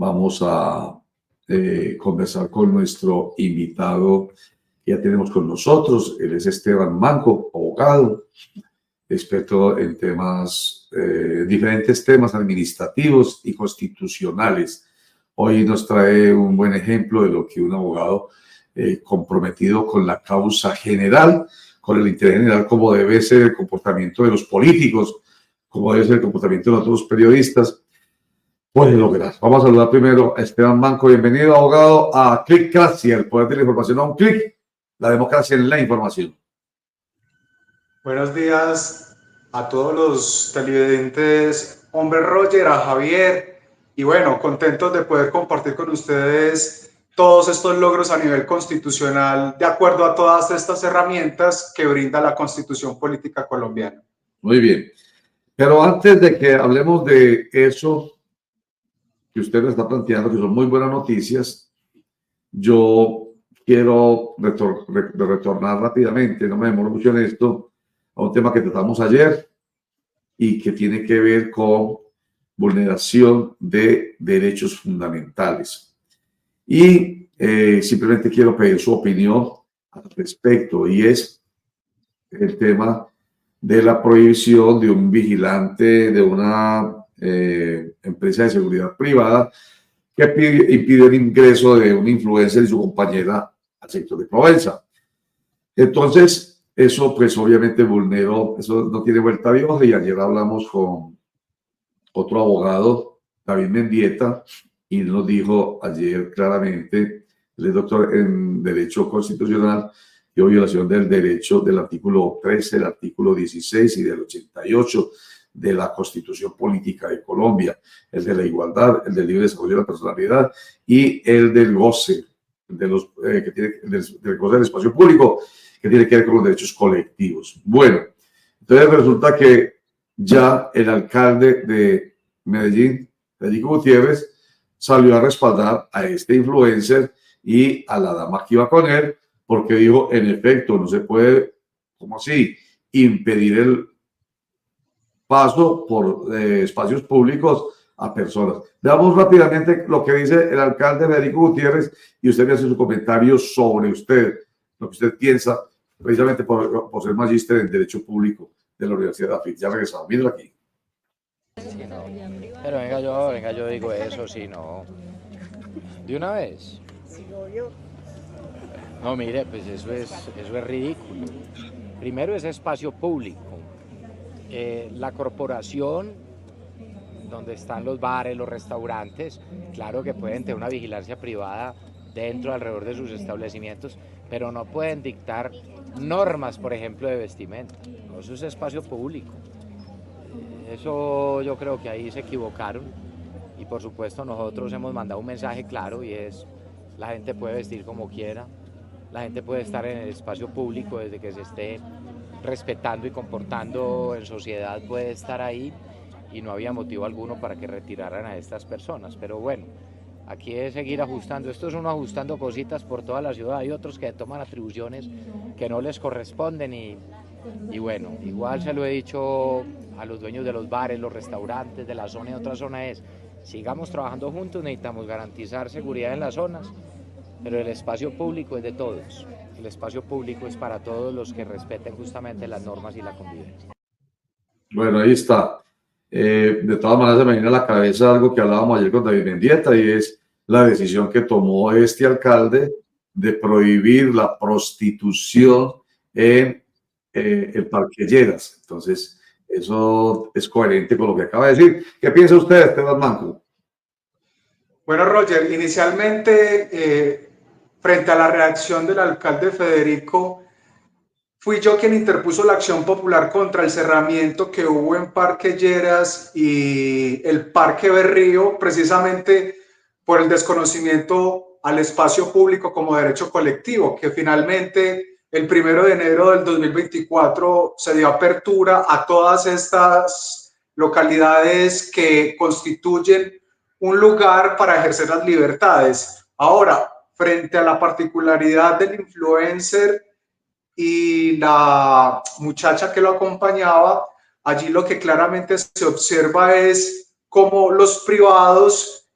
vamos a conversar con nuestro invitado que ya tenemos con nosotros. Él es Esteban Manco, abogado, experto en temas, diferentes temas administrativos y constitucionales. Hoy nos trae un buen ejemplo de lo que un abogado comprometido con la causa general, con el interés general, como debe ser el comportamiento de los políticos, como debe ser el comportamiento de nosotros los periodistas, puede lograr. Vamos a saludar primero a Esteban Manco. Bienvenido, abogado, a Clickcracia, el poder de la información a un clic, la democracia en la información. Buenos días a todos los televidentes, hombre Roger, a Javier, y bueno, contentos de poder compartir con ustedes todos estos logros a nivel constitucional de acuerdo a todas estas herramientas que brinda la Constitución Política Colombiana. Muy bien, pero antes de que hablemos de eso que usted nos está planteando, que son muy buenas noticias, yo quiero retornar rápidamente, no me demoro mucho en esto, a un tema que tratamos ayer y que tiene que ver con vulneración de derechos fundamentales. Y simplemente quiero pedir su opinión al respecto, y es el tema de la prohibición de un vigilante de una empresa de seguridad privada que impide el ingreso de un influencer y su compañera al sector de Provenza. Entonces, eso pues obviamente vulneró, eso no tiene vuelta de hoja, y ayer hablamos con otro abogado, David Mendieta, y nos dijo ayer claramente, él es doctor en Derecho Constitucional y violación del derecho del artículo 13, del artículo 16 y del 88 de la Constitución Política de Colombia, el de la igualdad, el del libre desarrollo de la personalidad y el del goce, de los, que tiene, del goce del espacio público, que tiene que ver con los derechos colectivos. Bueno, entonces resulta que ya el alcalde de Medellín, Federico Gutiérrez, salió a respaldar a este influencer y a la dama que iba con él, porque dijo, en efecto, no se puede, ¿cómo así?, impedir el paso por espacios públicos a personas. Veamos rápidamente lo que dice el alcalde Federico Gutiérrez y usted me hace su comentario sobre usted, lo que usted piensa, precisamente por ser magíster en Derecho Público de la Universidad de AFIT. Ya regresamos, míralo aquí. Sí, no. Pero venga, yo digo eso, sí, no. ¿De una vez? No, mire, pues eso es ridículo. Primero es espacio público. La corporación, donde están los bares, los restaurantes, claro que pueden tener una vigilancia privada dentro, alrededor de sus establecimientos, pero no pueden dictar normas, por ejemplo, de vestimenta. Eso es espacio público. Eso yo creo que ahí se equivocaron, y por supuesto nosotros hemos mandado un mensaje claro, y es: la gente puede vestir como quiera, la gente puede estar en el espacio público desde que se esté respetando y comportando en sociedad, puede estar ahí, y no había motivo alguno para que retiraran a estas personas. Pero bueno, aquí es seguir ajustando. Esto es uno ajustando cositas por toda la ciudad. Hay otros que toman atribuciones que no les corresponden, y bueno, igual se lo he dicho a los dueños de los bares, los restaurantes, de la zona y otra zona, es: sigamos trabajando juntos, necesitamos garantizar seguridad en las zonas, pero el espacio público es de todos. El espacio público es para todos los que respeten justamente las normas y la convivencia. Bueno, ahí está. De todas maneras, se me viene a la cabeza algo que hablábamos ayer con David Mendieta, y es la decisión que tomó este alcalde de prohibir la prostitución en el Parque Lleras. Entonces, eso es coherente con lo que acaba de decir. ¿Qué piensa usted, Esteban Manco? Bueno, Roger, inicialmente, frente a la reacción del alcalde Federico, fui yo quien interpuso la acción popular contra el cerramiento que hubo en Parque Lleras y el Parque Berrío, precisamente por el desconocimiento al espacio público como derecho colectivo, que finalmente el 1 de enero del 2024 se dio apertura a todas estas localidades que constituyen un lugar para ejercer las libertades. Ahora, frente a la particularidad del influencer y la muchacha que lo acompañaba, allí lo que claramente se observa es cómo los privados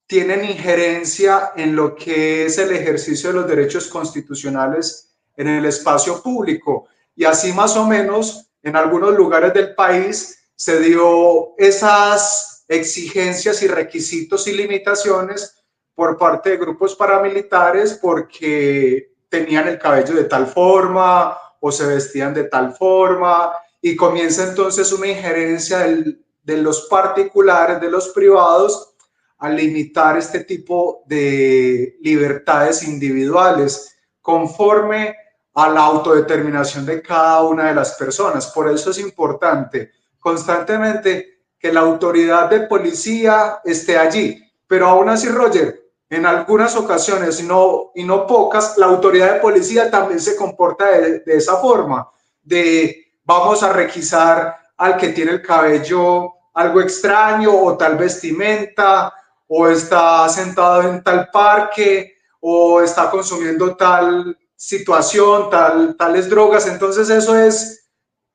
tienen injerencia en lo que es el ejercicio de los derechos constitucionales en el espacio público. Y así más o menos en algunos lugares del país se dio esas exigencias y requisitos y limitaciones por parte de grupos paramilitares porque tenían el cabello de tal forma o se vestían de tal forma, y comienza entonces una injerencia de los particulares, de los privados, a limitar este tipo de libertades individuales conforme a la autodeterminación de cada una de las personas. Por eso es importante constantemente que la autoridad de policía esté allí. Pero aún así, Roger, en algunas ocasiones, y no pocas, la autoridad de policía también se comporta de esa forma, de vamos a requisar al que tiene el cabello algo extraño o tal vestimenta, o está sentado en tal parque, o está consumiendo tal situación, tales drogas. Entonces eso es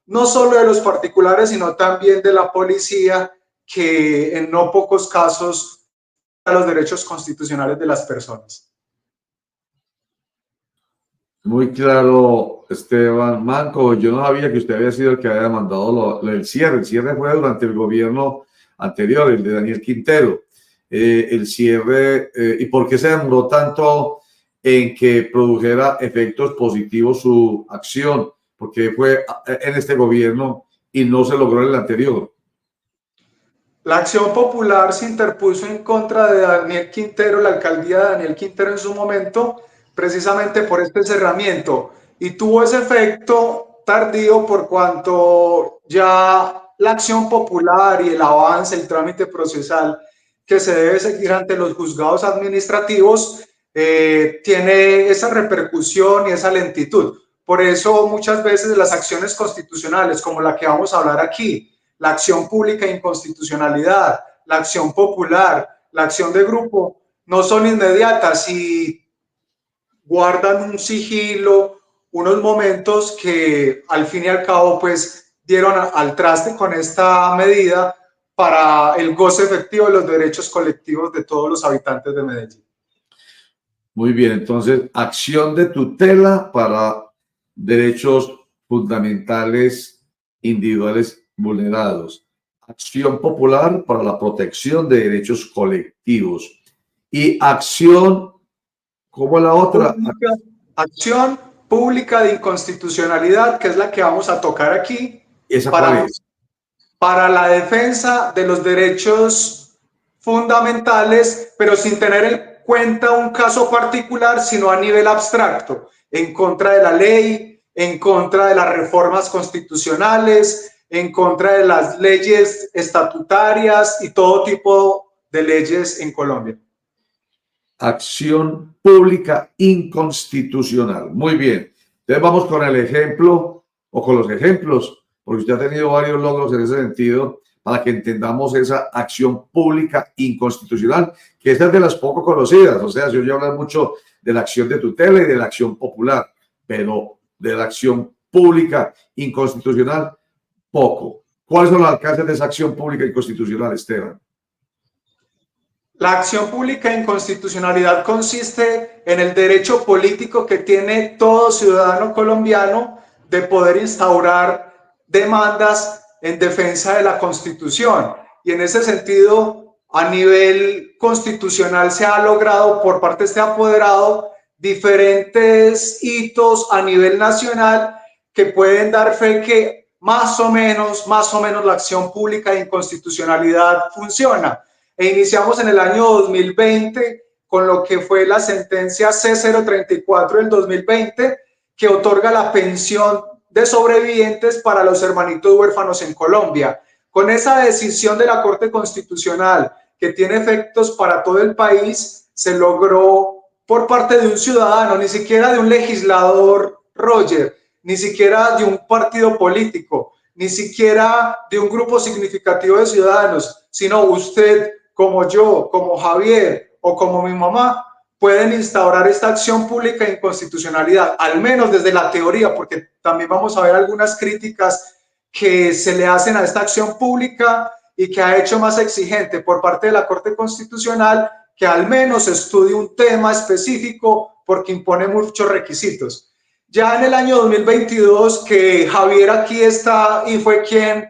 no solo de los particulares, sino también de la policía, que en no pocos casos a los derechos constitucionales de las personas. Muy claro, Esteban Manco. Yo no sabía que usted había sido el que había mandado el cierre. El cierre fue durante el gobierno anterior, el de Daniel Quintero. El cierre, ¿y por qué se demoró tanto en que produjera efectos positivos su acción? Porque fue en este gobierno y no se logró en el anterior. La acción popular se interpuso en contra de Daniel Quintero, la alcaldía de Daniel Quintero en su momento, precisamente por este cerramiento, y tuvo ese efecto tardío por cuanto ya la acción popular y el avance, el trámite procesal que se debe seguir ante los juzgados administrativos tiene esa repercusión y esa lentitud. Por eso muchas veces las acciones constitucionales, como la que vamos a hablar aquí, la acción pública de inconstitucionalidad, la acción popular, la acción de grupo, no son inmediatas y guardan un sigilo, unos momentos que al fin y al cabo pues dieron al traste con esta medida para el goce efectivo de los derechos colectivos de todos los habitantes de Medellín. Muy bien, entonces, acción de tutela para derechos fundamentales individuales vulnerados. Acción popular para la protección de derechos colectivos. Y acción, ¿cómo la otra? Acción pública de inconstitucionalidad, que es la que vamos a tocar aquí. ¿Esa cuál es? Para la defensa de los derechos fundamentales, pero sin tener en cuenta un caso particular, sino a nivel abstracto, en contra de la ley, en contra de las reformas constitucionales, en contra de las leyes estatutarias y todo tipo de leyes en Colombia. Acción pública inconstitucional. Muy bien. Entonces vamos con el ejemplo o con los ejemplos, porque usted ha tenido varios logros en ese sentido, para que entendamos esa acción pública inconstitucional, que esta es de las poco conocidas. O sea, yo ya hablo mucho de la acción de tutela y de la acción popular, pero de la acción pública inconstitucional, poco. ¿Cuáles son los alcances de esa acción pública inconstitucional, Esteban? La acción pública de inconstitucionalidad consiste en el derecho político que tiene todo ciudadano colombiano de poder instaurar demandas en defensa de la Constitución. Y en ese sentido, a nivel constitucional se ha logrado por parte de este apoderado diferentes hitos a nivel nacional que pueden dar fe que más o menos la acción pública de inconstitucionalidad funciona. E iniciamos en el año 2020 con lo que fue la sentencia C034 del 2020, que otorga la pensión de sobrevivientes para los hermanitos huérfanos en Colombia. Con esa decisión de la Corte Constitucional, que tiene efectos para todo el país, se logró por parte de un ciudadano, ni siquiera de un legislador, Roger, ni siquiera de un partido político, ni siquiera de un grupo significativo de ciudadanos, sino usted, como yo, como Javier o como mi mamá, pueden instaurar esta acción pública de inconstitucionalidad, al menos desde la teoría, porque también vamos a ver algunas críticas que se le hacen a esta acción pública y que ha hecho más exigente por parte de la Corte Constitucional que al menos estudie un tema específico porque impone muchos requisitos. Ya en el año 2022, que Javier aquí está y fue quien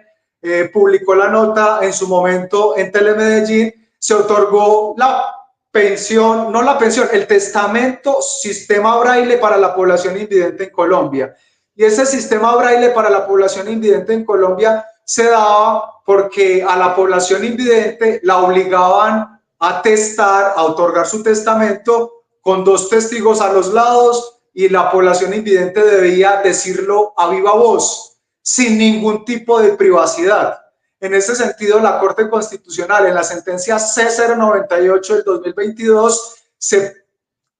publicó la nota en su momento en Telemedellín, se otorgó la pensión, no la pensión, el testamento sistema braille para la población invidente en Colombia. Y ese sistema braille para la población invidente en Colombia se daba porque a la población invidente la obligaban a testar, a otorgar su testamento con 2 testigos a los lados, y la población invidente debía decirlo a viva voz, sin ningún tipo de privacidad. En ese sentido, la Corte Constitucional, en la sentencia C098 del 2022,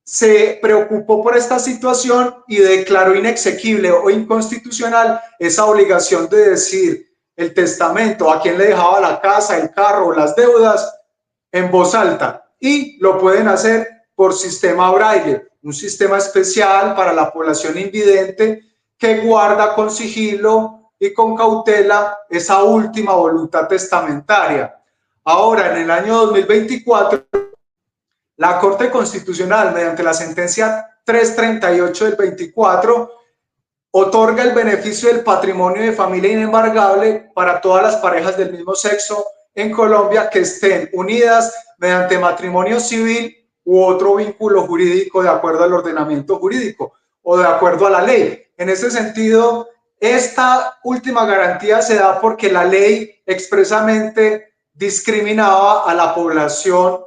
se preocupó por esta situación y declaró inexequible o inconstitucional esa obligación de decir el testamento, a quién le dejaba la casa, el carro o las deudas, en voz alta, y lo pueden hacer por sistema braille, un sistema especial para la población invidente que guarda con sigilo y con cautela esa última voluntad testamentaria. Ahora, en el año 2024, la Corte Constitucional, mediante la sentencia 338 del 24, otorga el beneficio del patrimonio de familia inembargable para todas las parejas del mismo sexo en Colombia que estén unidas mediante matrimonio civil u otro vínculo jurídico de acuerdo al ordenamiento jurídico o de acuerdo a la ley. En ese sentido, esta última garantía se da porque la ley expresamente discriminaba a la población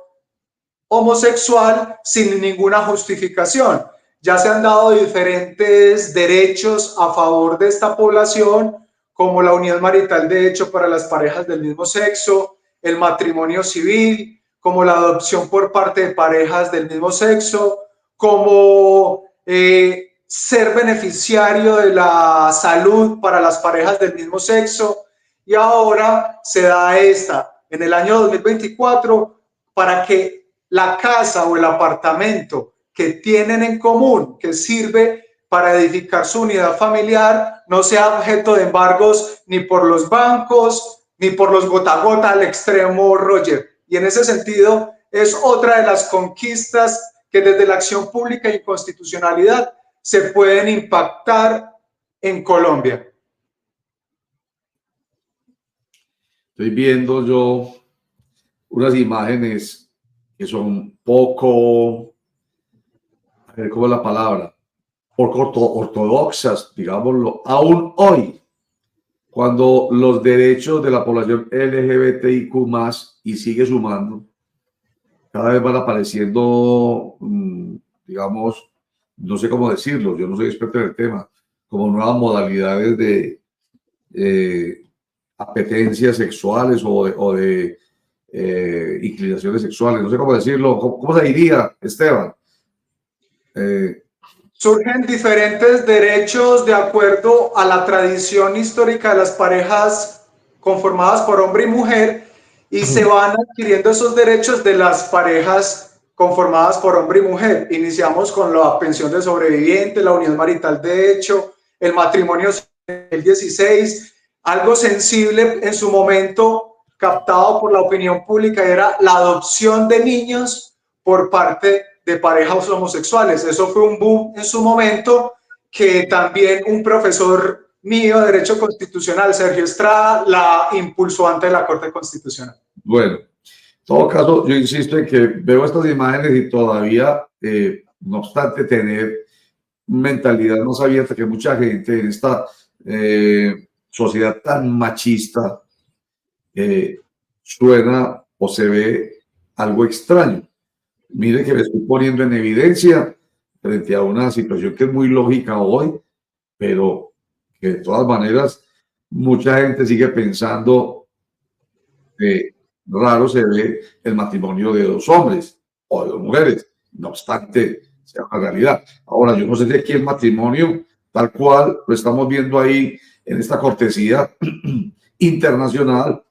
homosexual sin ninguna justificación. Ya se han dado diferentes derechos a favor de esta población, como la unión marital de hecho para las parejas del mismo sexo, el matrimonio civil, como la adopción por parte de parejas del mismo sexo, como ser beneficiario de la salud para las parejas del mismo sexo. Y ahora se da esta, en el año 2024, para que la casa o el apartamento que tienen en común, que sirve para edificar su unidad familiar, no sea objeto de embargos ni por los bancos, ni por los gota a gota al extremo, Roger. Y en ese sentido es otra de las conquistas que desde la acción pública y constitucionalidad se pueden impactar en Colombia. Estoy viendo yo unas imágenes que son poco, ¿cómo es la palabra? Poco ortodoxas, digámoslo, aún hoy, cuando los derechos de la población LGBTIQ+, y sigue sumando, cada vez van apareciendo, digamos, no sé cómo decirlo, yo no soy experto en el tema, como nuevas modalidades de apetencias sexuales o de inclinaciones sexuales, no sé cómo decirlo, ¿cómo se diría, Esteban? Surgen diferentes derechos de acuerdo a la tradición histórica de las parejas conformadas por hombre y mujer, y se van adquiriendo esos derechos de las parejas conformadas por hombre y mujer. Iniciamos con la pensión de sobreviviente, la unión marital de hecho, el matrimonio del 16, algo sensible en su momento captado por la opinión pública era la adopción de niños por parte de parejas homosexuales. Eso fue un boom en su momento, que también un profesor mío de Derecho Constitucional, Sergio Estrada, la impulsó ante la Corte Constitucional. Bueno, en todo caso, yo insisto en que veo estas imágenes y todavía, no obstante tener mentalidad más abierta que mucha gente en esta sociedad tan machista, suena o se ve algo extraño. Mire que me estoy poniendo en evidencia frente a una situación que es muy lógica hoy, pero que de todas maneras mucha gente sigue pensando que raro se ve el matrimonio de 2 hombres o de 2 mujeres, no obstante sea una realidad. Ahora, yo no sé si aquí el matrimonio tal cual lo estamos viendo ahí en esta cortesía internacional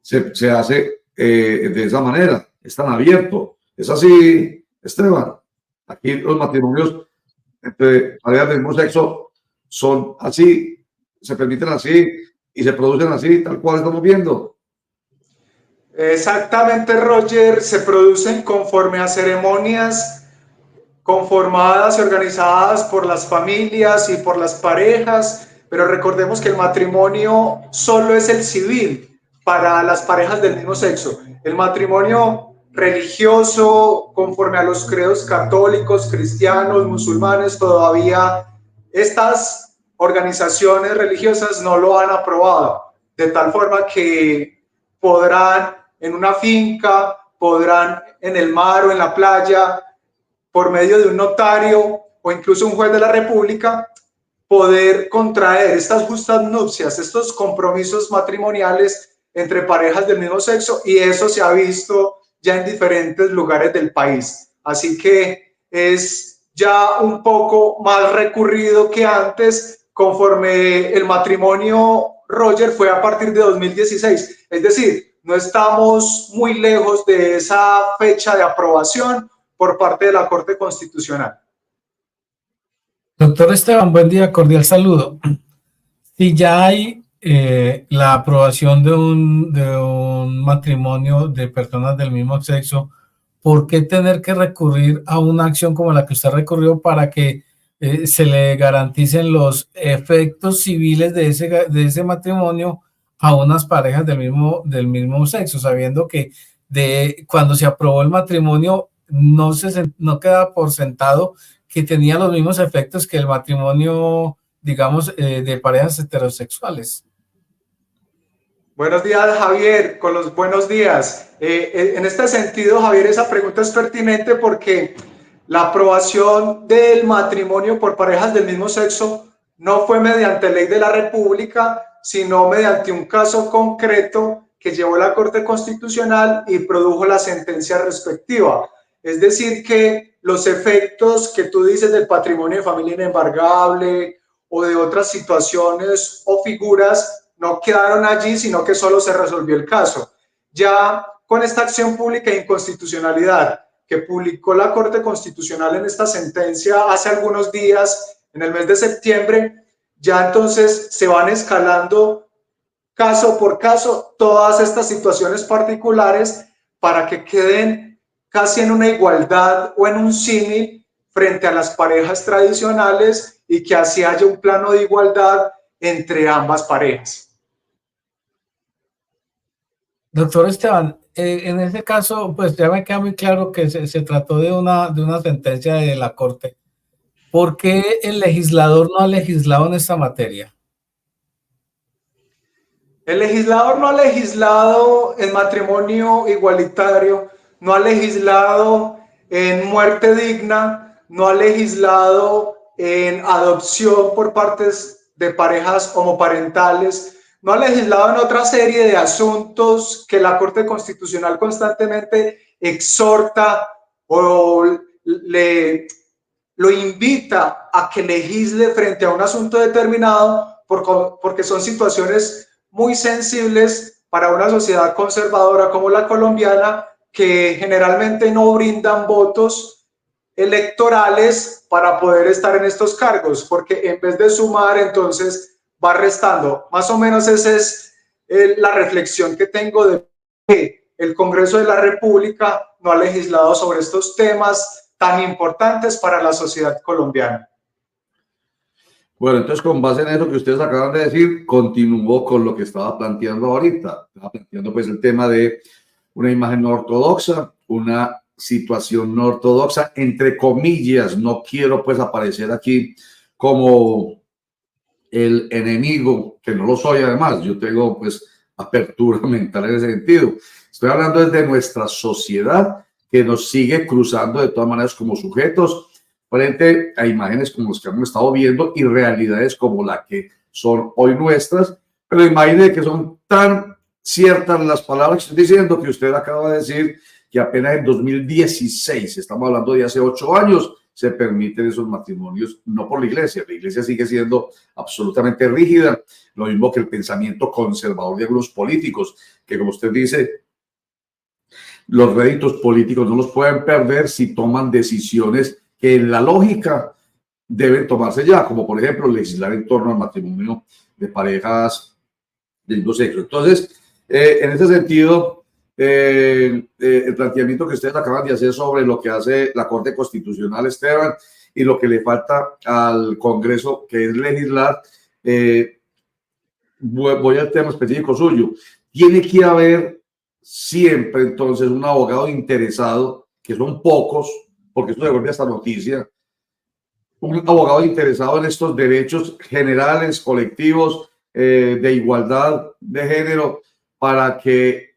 se hace de esa manera, es tan abierto. Es así, Esteban. Aquí los matrimonios entre parejas del mismo sexo son así, se permiten así y se producen así, tal cual estamos viendo. Exactamente, Roger, se producen conforme a ceremonias conformadas y organizadas por las familias y por las parejas, pero recordemos que el matrimonio solo es el civil para las parejas del mismo sexo. El matrimonio religioso, conforme a los credos católicos, cristianos, musulmanes, todavía estas organizaciones religiosas no lo han aprobado, de tal forma que podrán en una finca, podrán en el mar o en la playa, por medio de un notario o incluso un juez de la República, poder contraer estas justas nupcias, estos compromisos matrimoniales entre parejas del mismo sexo, y eso se ha visto ya en diferentes lugares del país. Así que es ya un poco más recurrido que antes, conforme el matrimonio, Roger, fue a partir de 2016. Es decir, no estamos muy lejos de esa fecha de aprobación por parte de la Corte Constitucional. Doctor Esteban, buen día, cordial saludo. Si ya hay la aprobación de un matrimonio de personas del mismo sexo, ¿por qué tener que recurrir a una acción como la que usted recurrió para que se le garanticen los efectos civiles de ese matrimonio a unas parejas del mismo sexo, sabiendo que cuando se aprobó el matrimonio no queda por sentado que tenía los mismos efectos que el matrimonio, digamos, de parejas heterosexuales? Buenos días, Javier, con los buenos días. En este sentido, Javier, esa pregunta es pertinente porque la aprobación del matrimonio por parejas del mismo sexo no fue mediante ley de la República, sino mediante un caso concreto que llevó la Corte Constitucional y produjo la sentencia respectiva. Es decir, que los efectos que tú dices del patrimonio de familia inembargable o de otras situaciones o figuras no quedaron allí, sino que solo se resolvió el caso. Ya con esta acción pública de inconstitucionalidad que publicó la Corte Constitucional en esta sentencia hace algunos días, en el mes de septiembre, ya entonces se van escalando caso por caso todas estas situaciones particulares para que queden casi en una igualdad o en un símil frente a las parejas tradicionales y que así haya un plano de igualdad entre ambas parejas. Doctor Esteban, en ese caso, pues ya me queda muy claro que se trató de una sentencia de la Corte. ¿Por qué el legislador no ha legislado en esta materia? El legislador no ha legislado en matrimonio igualitario, no ha legislado en muerte digna, no ha legislado en adopción por partes de parejas homoparentales, no ha legislado en otra serie de asuntos que la Corte Constitucional constantemente exhorta o lo invita a que legisle frente a un asunto determinado, porque son situaciones muy sensibles para una sociedad conservadora como la colombiana, que generalmente no brindan votos electorales para poder estar en estos cargos, porque en vez de sumar, entonces va restando. Más o menos esa es la reflexión que tengo de que el Congreso de la República no ha legislado sobre estos temas tan importantes para la sociedad colombiana. Bueno, entonces con base en eso que ustedes acaban de decir, continuó con lo que estaba planteando ahorita. Estaba planteando pues el tema de una imagen no ortodoxa, una situación no ortodoxa, entre comillas. No quiero pues aparecer aquí como el enemigo, que no lo soy además. Yo tengo pues apertura mental en ese sentido. Estoy hablando desde nuestra sociedad, que nos sigue cruzando de todas maneras como sujetos frente a imágenes como las que hemos estado viendo y realidades como la que son hoy nuestras. Pero imagine que son tan ciertas las palabras que estoy diciendo, que usted acaba de decir que apenas en 2016, estamos hablando de hace 8 años, se permiten esos matrimonios, no por la iglesia sigue siendo absolutamente rígida, lo mismo que el pensamiento conservador de algunos políticos, que como usted dice, los réditos políticos no los pueden perder si toman decisiones que en la lógica deben tomarse ya, como por ejemplo legislar en torno al matrimonio de parejas del mismo sexo. Entonces, en ese sentido, el planteamiento que ustedes acaban de hacer sobre lo que hace la Corte Constitucional, Esteban, y lo que le falta al Congreso, que es legislar. Voy al tema específico suyo. Tiene que haber siempre, entonces, un abogado interesado, que son pocos, porque esto se vuelve hasta noticia, un abogado interesado en estos derechos generales, colectivos, de igualdad de género, para que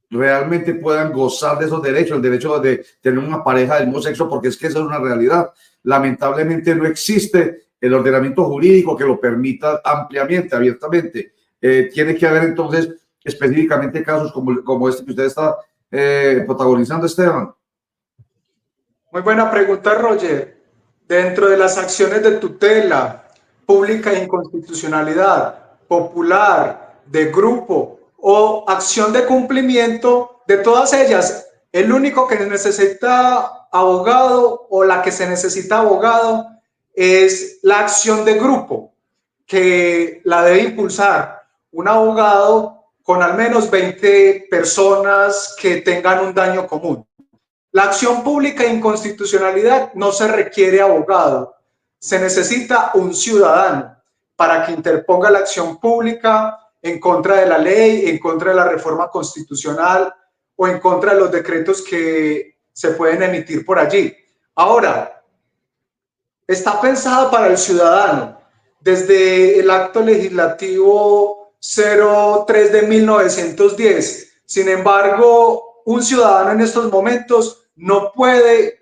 realmente puedan gozar de esos derechos, el derecho de tener una pareja del mismo sexo, porque es que esa es una realidad. Lamentablemente no existe el ordenamiento jurídico que lo permita ampliamente, abiertamente. Tiene que haber entonces específicamente casos como este que usted está protagonizando, Esteban. Muy buena pregunta, Roger. Dentro de las acciones de tutela pública e inconstitucionalidad, popular, de grupo o acción de cumplimiento, de todas ellas, el único que necesita abogado o la que se necesita abogado es la acción de grupo, que la debe impulsar un abogado con al menos 20 personas que tengan un daño común. La acción pública e inconstitucionalidad no se requiere abogado, se necesita un ciudadano para que interponga la acción pública en contra de la ley, en contra de la reforma constitucional o en contra de los decretos que se pueden emitir por allí. Ahora, está pensada para el ciudadano. Desde el acto legislativo 03 de 1910. Sin embargo, un ciudadano en estos momentos no puede,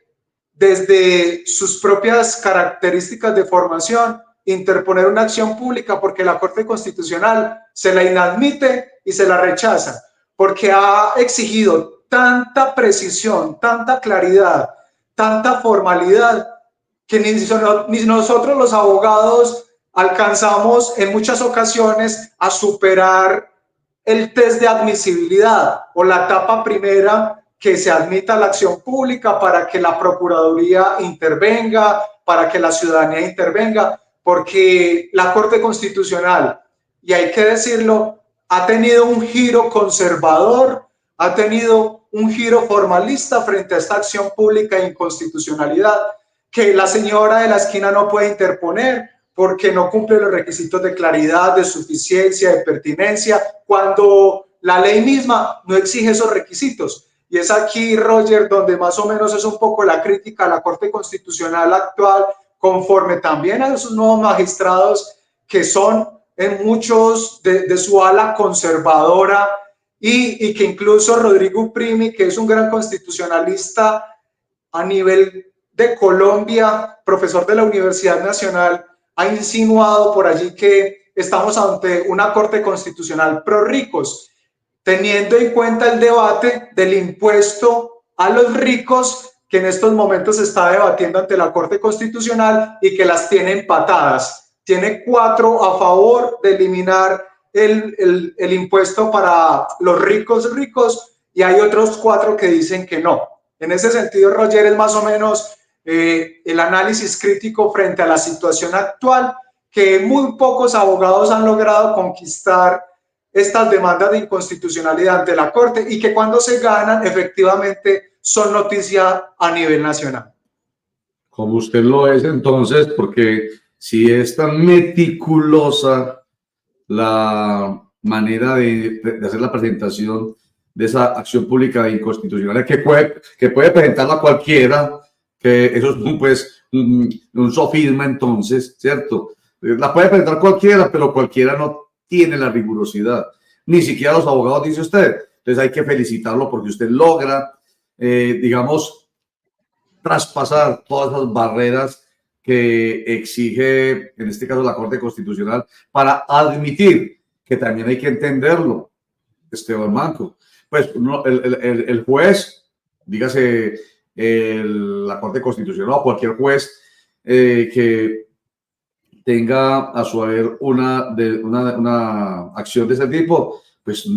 desde sus propias características de formación, interponer una acción pública porque la Corte Constitucional se la inadmite y se la rechaza, porque ha exigido tanta precisión, tanta claridad, tanta formalidad, que ni nosotros los abogados alcanzamos en muchas ocasiones a superar el test de admisibilidad o la etapa primera, que se admita la acción pública para que la Procuraduría intervenga, para que la ciudadanía intervenga, porque la Corte Constitucional, y hay que decirlo, ha tenido un giro conservador, ha tenido un giro formalista frente a esta acción pública de inconstitucionalidad, que la señora de la esquina no puede interponer porque no cumple los requisitos de claridad, de suficiencia, de pertinencia, cuando la ley misma no exige esos requisitos. Y es aquí, Roger, donde más o menos es un poco la crítica a la Corte Constitucional actual, conforme también a esos nuevos magistrados que son en muchos de su ala conservadora y que incluso Rodrigo Primi, que es un gran constitucionalista a nivel de Colombia, profesor de la Universidad Nacional, ha insinuado por allí que estamos ante una Corte Constitucional pro ricos, teniendo en cuenta el debate del impuesto a los ricos que en estos momentos se está debatiendo ante la Corte Constitucional y que las tiene empatadas. Tiene 4 a favor de eliminar el impuesto para los ricos y hay otros 4 que dicen que no. En ese sentido, Roger, es más o menos el análisis crítico frente a la situación actual, que muy pocos abogados han logrado conquistar estas demandas de inconstitucionalidad ante la Corte y que cuando se ganan efectivamente son noticia a nivel nacional. Como usted lo es entonces, porque si es tan meticulosa la manera de hacer la presentación de esa acción pública de inconstitucionalidad que puede presentarla cualquiera, que eso es pues un sofisma entonces, ¿cierto? La puede presentar cualquiera, pero cualquiera no tiene la rigurosidad, ni siquiera los abogados, dice usted. Entonces hay que felicitarlo porque usted logra, digamos, traspasar todas esas barreras que exige, en este caso, la Corte Constitucional, para admitir que también hay que entenderlo, Esteban Manco. Pues el juez, dígase la Corte Constitucional o cualquier juez que tenga a su haber una acción de ese tipo, pues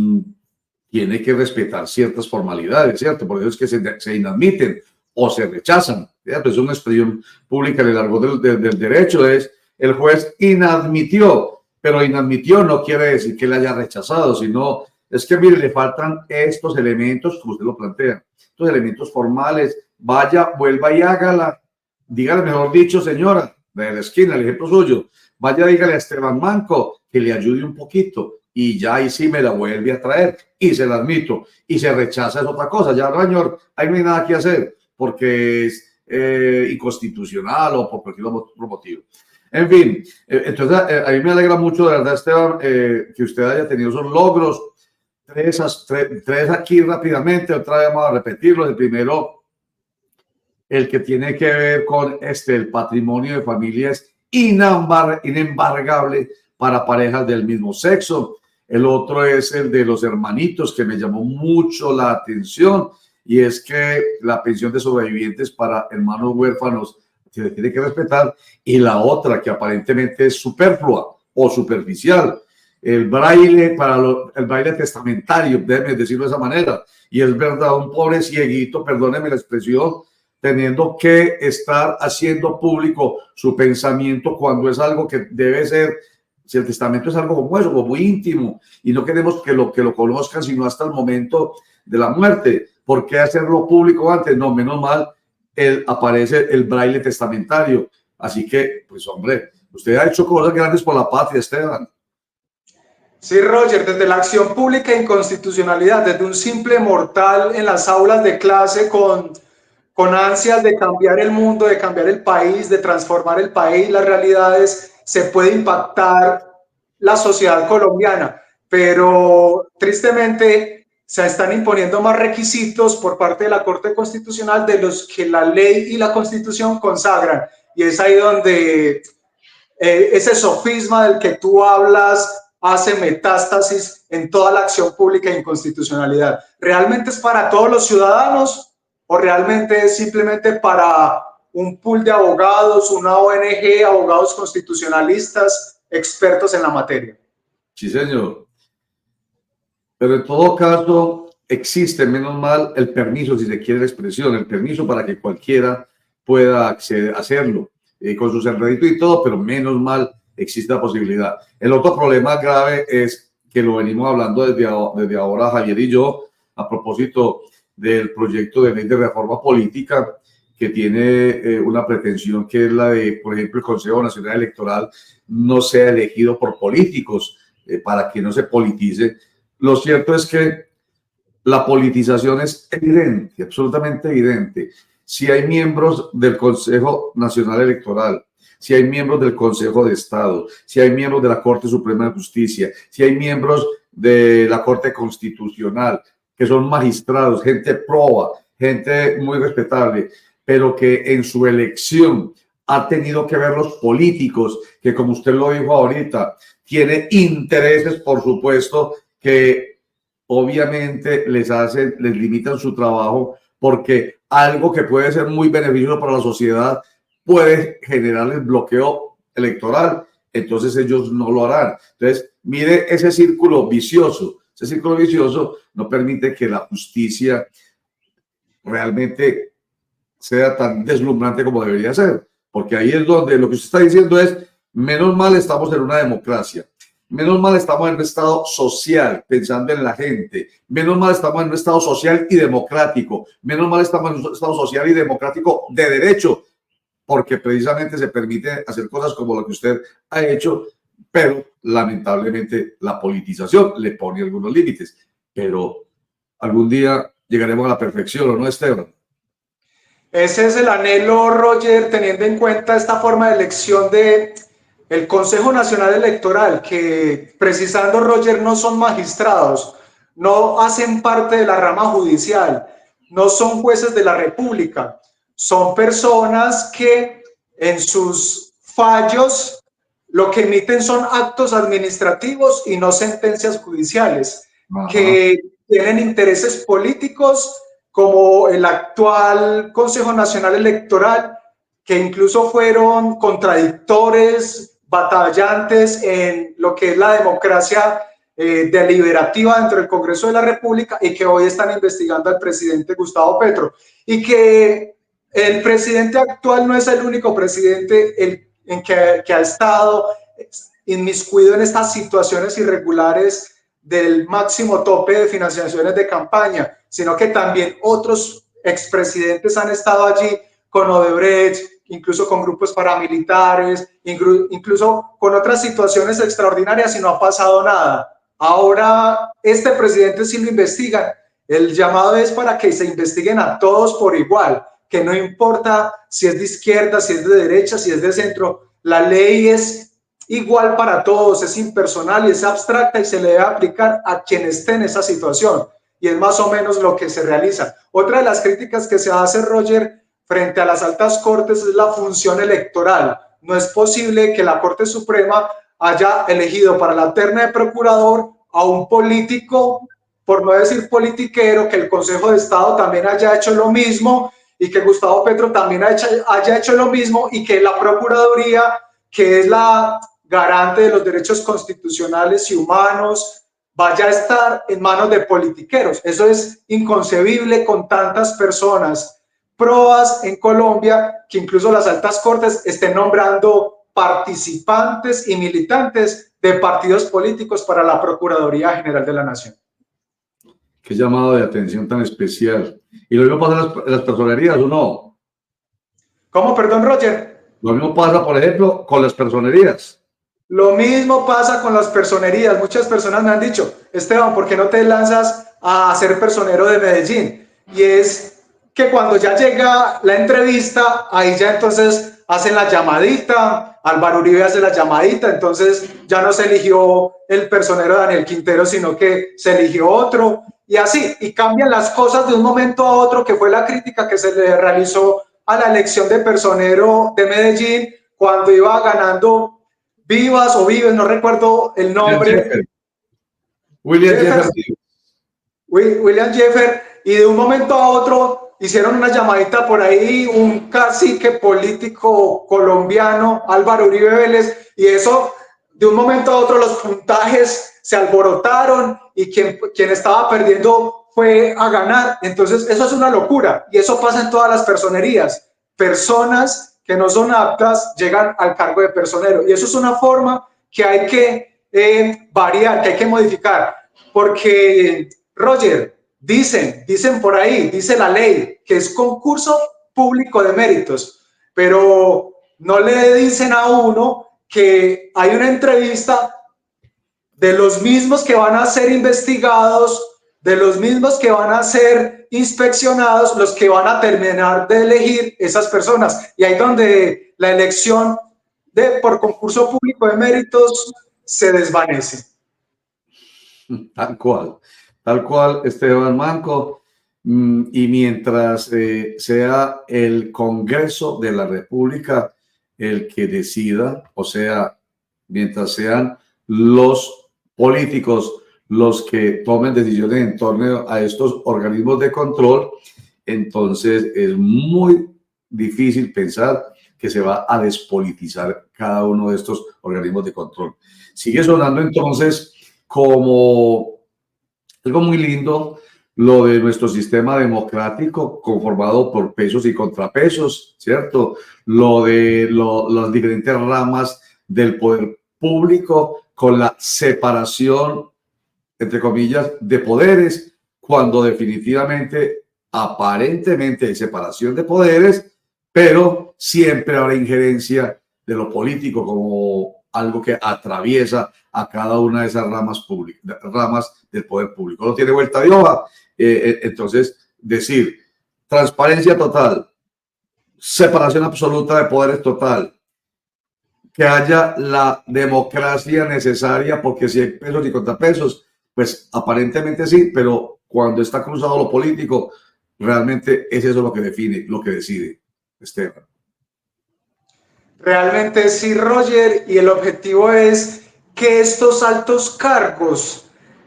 tiene que respetar ciertas formalidades, ¿cierto? Por eso es que se inadmiten o se rechazan, ¿cierto? Es una expresión pública en el argot del derecho, es el juez inadmitió, pero inadmitió no quiere decir que le haya rechazado, sino es que mire, le faltan estos elementos, como usted lo plantea, estos elementos formales, vaya, vuelva y hágala. Dígale, mejor dicho, señora, de la esquina, el ejemplo suyo, vaya, dígale a Esteban Manco que le ayude un poquito y ya ahí sí me la vuelve a traer y se la admito. Y se rechaza es otra cosa. Ya, señor, ahí no hay nada que hacer porque es inconstitucional o por cualquier otro motivo. En fin, entonces a mí me alegra mucho, de verdad, Esteban, que usted haya tenido esos logros. Tres aquí rápidamente, otra vez vamos a repetirlo. El primero, el que tiene que ver con el patrimonio de familias inembargable para parejas del mismo sexo. El otro es el de los hermanitos, que me llamó mucho la atención, y es que la pensión de sobrevivientes para hermanos huérfanos se tiene que respetar. Y la otra, que aparentemente es superflua o superficial, el braille el braille testamentario, déjeme decirlo de esa manera. Y es verdad, un pobre cieguito, perdóneme la expresión, teniendo que estar haciendo público su pensamiento cuando es algo que debe ser, si el testamento es algo como eso, como muy íntimo, y no queremos que lo conozcan sino hasta el momento de la muerte. ¿Por qué hacerlo público antes? No, menos mal, aparece el braille testamentario. Así que, pues hombre, usted ha hecho cosas grandes por la patria, Esteban. Sí, Roger, desde la acción pública e inconstitucionalidad, desde un simple mortal en las aulas de clase con ansias de cambiar el mundo, de cambiar el país, de transformar el país, las realidades, se puede impactar la sociedad colombiana, pero tristemente se están imponiendo más requisitos por parte de la Corte Constitucional de los que la ley y la Constitución consagran, y es ahí donde ese sofisma del que tú hablas hace metástasis en toda la acción pública e inconstitucionalidad. ¿Realmente es para todos los ciudadanos o realmente es simplemente para un pool de abogados, una ONG, abogados constitucionalistas, expertos en la materia? Sí, señor. Pero en todo caso, existe, menos mal, el permiso, si se quiere la expresión, el permiso para que cualquiera pueda acceder a hacerlo, con sus enreditos y todo, pero menos mal existe la posibilidad. El otro problema grave es que lo venimos hablando desde ahora Javier y yo, a propósito del proyecto de ley de reforma política, que tiene una pretensión que es la de, por ejemplo, el Consejo Nacional Electoral no sea elegido por políticos, para que no se politice. Lo cierto es que la politización es evidente, absolutamente evidente. Si hay miembros del Consejo Nacional Electoral, si hay miembros del Consejo de Estado, si hay miembros de la Corte Suprema de Justicia, si hay miembros de la Corte Constitucional, que son magistrados, gente proba, gente muy respetable, pero que en su elección ha tenido que ver los políticos, que como usted lo dijo ahorita, tiene intereses, por supuesto, que obviamente les limitan su trabajo, porque algo que puede ser muy beneficioso para la sociedad puede generar el bloqueo electoral, entonces ellos no lo harán. Entonces, mire ese círculo vicioso. Ese círculo vicioso no permite que la justicia realmente sea tan deslumbrante como debería ser, porque ahí es donde lo que usted está diciendo es, menos mal estamos en una democracia, menos mal estamos en un estado social, pensando en la gente, menos mal estamos en un estado social y democrático, menos mal estamos en un estado social y democrático de derecho, porque precisamente se permite hacer cosas como lo que usted ha hecho, pero lamentablemente la politización le pone algunos límites, pero algún día llegaremos a la perfección, ¿o no, Esteban? Ese es el anhelo, Roger, teniendo en cuenta esta forma de elección de el Consejo Nacional Electoral, que precisando, Roger, no son magistrados, no hacen parte de la rama judicial, no son jueces de la República, son personas que en sus fallos lo que emiten son actos administrativos y no sentencias judiciales, que tienen intereses políticos como el actual Consejo Nacional Electoral, que incluso fueron contradictores, batallantes en lo que es la democracia deliberativa dentro del Congreso de la República, y que hoy están investigando al presidente Gustavo Petro. Y que el presidente actual no es el único presidente que ha estado inmiscuido en estas situaciones irregulares del máximo tope de financiaciones de campaña, sino que también otros expresidentes han estado allí con Odebrecht, incluso con grupos paramilitares, incluso con otras situaciones extraordinarias y no ha pasado nada. Ahora este presidente sí lo investigan. El llamado es para que se investiguen a todos por igual, que no importa si es de izquierda, si es de derecha, si es de centro, la ley es igual para todos, es impersonal y es abstracta y se le debe aplicar a quien esté en esa situación. Y es más o menos lo que se realiza. Otra de las críticas que se hace, Roger, frente a las altas cortes es la función electoral. No es posible que la Corte Suprema haya elegido para la terna de procurador a un político, por no decir politiquero, que el Consejo de Estado también haya hecho lo mismo y que Gustavo Petro también haya hecho lo mismo y que la Procuraduría, que es la garante de los derechos constitucionales y humanos, vaya a estar en manos de politiqueros. Eso es inconcebible con tantas personas probas en Colombia, que incluso las altas cortes estén nombrando participantes y militantes de partidos políticos para la Procuraduría General de la Nación. Qué llamado de atención tan especial. Y lo mismo pasa en las personerías, ¿o no? ¿Cómo, perdón, Roger? Lo mismo pasa, por ejemplo, con las personerías. Lo mismo pasa con las personerías. Muchas personas me han dicho, Esteban, ¿por qué no te lanzas a ser personero de Medellín? Y es que cuando ya llega la entrevista, ahí ya entonces hacen la llamadita, Álvaro Uribe hace la llamadita, entonces ya no se eligió el personero Daniel Quintero, sino que se eligió otro, y así, y cambian las cosas de un momento a otro, que fue la crítica que se le realizó a la elección de personero de Medellín, cuando iba ganando Vivas o Vives, no recuerdo el nombre. William Jeffer. William Jeffer, y de un momento a otro hicieron una llamadita por ahí, un cacique político colombiano, Álvaro Uribe Vélez, y eso, de un momento a otro los puntajes se alborotaron y quien estaba perdiendo fue a ganar. Entonces eso es una locura y eso pasa en todas las personerías. Personas que no son aptas llegan al cargo de personero y eso es una forma que hay que variar, que hay que modificar, porque Roger, dicen por ahí, dice la ley que es concurso público de méritos, pero no le dicen a uno que hay una entrevista de los mismos que van a ser investigados, de los mismos que van a ser inspeccionados, los que van a terminar de elegir esas personas. Y ahí donde la elección por concurso público de méritos se desvanece. Tal cual, Esteban Manco. Y mientras sea el Congreso de la República el que decida, o sea, mientras sean los políticos los que tomen decisiones en torno a estos organismos de control, entonces es muy difícil pensar que se va a despolitizar cada uno de estos organismos de control. Sigue sonando entonces como algo muy lindo lo de nuestro sistema democrático conformado por pesos y contrapesos, ¿cierto? Lo de las diferentes ramas del poder público con la separación, entre comillas, de poderes, cuando definitivamente, aparentemente hay separación de poderes, pero siempre habrá injerencia de lo político como algo que atraviesa a cada una de esas ramas del poder público. No tiene vuelta de hoja. Entonces, decir transparencia total, separación absoluta de poderes total, que haya la democracia necesaria, porque si hay pesos y contrapesos, pues aparentemente sí, pero cuando está cruzado lo político, realmente es eso lo que define, lo que decide, Esteban. Realmente sí, Roger, y el objetivo es que estos altos cargos,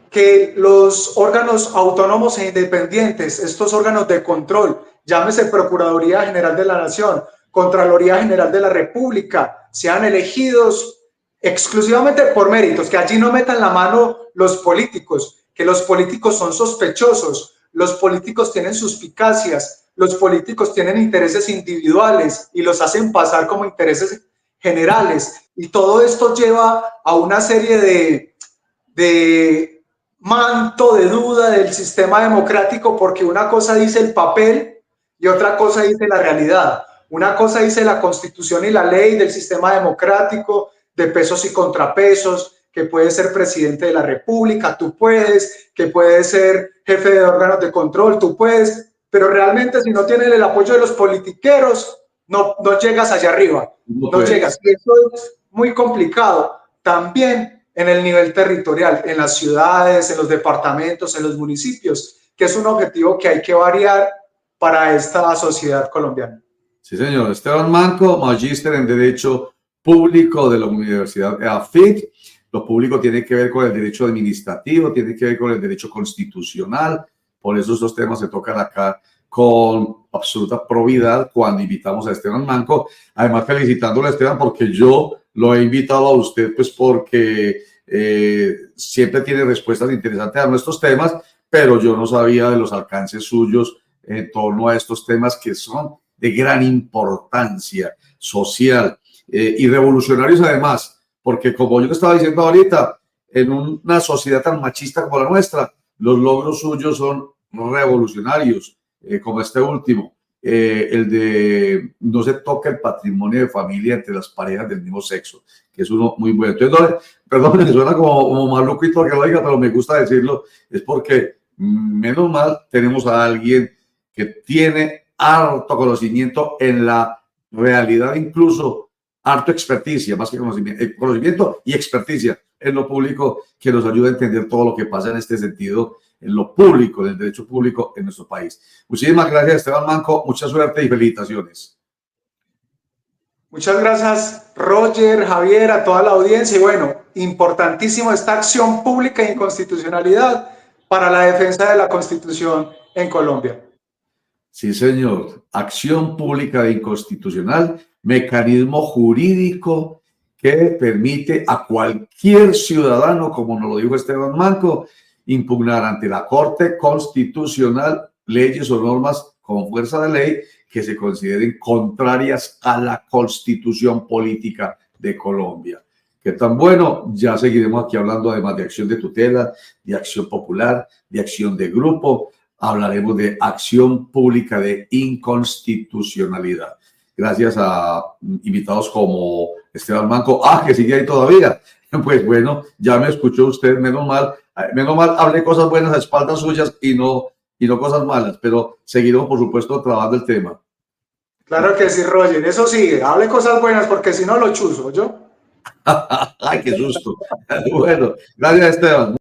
que los órganos autónomos e independientes, estos órganos de control, llámese Procuraduría General de la Nación, Contraloría General de la República, sean elegidos exclusivamente por méritos, que allí no metan la mano los políticos, que los políticos son sospechosos, los políticos tienen suspicacias, los políticos tienen intereses individuales y los hacen pasar como intereses generales. Y todo esto lleva a una serie de manto de duda del sistema democrático, porque una cosa dice el papel y otra cosa dice la realidad. Una cosa dice la Constitución y la ley del sistema democrático, de pesos y contrapesos, que puedes ser presidente de la República, tú puedes, que puedes ser jefe de órganos de control, tú puedes, pero realmente si no tienes el apoyo de los politiqueros, no llegas allá arriba, no llegas. Y eso es muy complicado. También en el nivel territorial, en las ciudades, en los departamentos, en los municipios, que es un objetivo que hay que variar para esta sociedad colombiana. Sí, señor. Esteban Manco, magíster en Derecho Público de la Universidad EAFIT. Lo público tiene que ver con el derecho administrativo, tiene que ver con el derecho constitucional. Por eso estos temas se tocan acá con absoluta probidad cuando invitamos a Esteban Manco. Además, felicitándole a Esteban porque yo lo he invitado a usted, pues porque siempre tiene respuestas interesantes a nuestros temas, pero yo no sabía de los alcances suyos en torno a estos temas que son de gran importancia social y revolucionarios además, porque como yo te estaba diciendo ahorita, en una sociedad tan machista como la nuestra, los logros suyos son revolucionarios, como este último, el de no se toca el patrimonio de familia entre las parejas del mismo sexo, que es uno muy bueno. Entonces, perdón, me suena como maluco y todo que lo diga, pero me gusta decirlo, es porque menos mal tenemos a alguien que tiene harto conocimiento en la realidad, incluso harto experticia, más que conocimiento y experticia en lo público, que nos ayuda a entender todo lo que pasa en este sentido, en lo público, en el derecho público en nuestro país. Muchísimas gracias, Esteban Manco, mucha suerte y felicitaciones. Muchas gracias, Roger, Javier, a toda la audiencia. Y bueno, importantísimo esta acción pública de inconstitucionalidad para la defensa de la Constitución en Colombia. Sí, señor. Acción pública de inconstitucional, mecanismo jurídico que permite a cualquier ciudadano, como nos lo dijo Esteban Manco, impugnar ante la Corte Constitucional leyes o normas con fuerza de ley que se consideren contrarias a la Constitución política de Colombia. ¿Qué tan bueno? Ya seguiremos aquí hablando además de acción de tutela, de acción popular, de acción de grupo. Hablaremos de acción pública de inconstitucionalidad. Gracias a invitados como Esteban Manco. Que sigue ahí todavía. Pues bueno, ya me escuchó usted, menos mal hablé cosas buenas a espaldas suyas y no cosas malas, pero seguiremos, por supuesto, trabajando el tema. Claro que sí, Roger, eso sigue, hable cosas buenas porque si no lo chuzo, ¿yo? Ay, qué susto. Bueno, gracias, Esteban.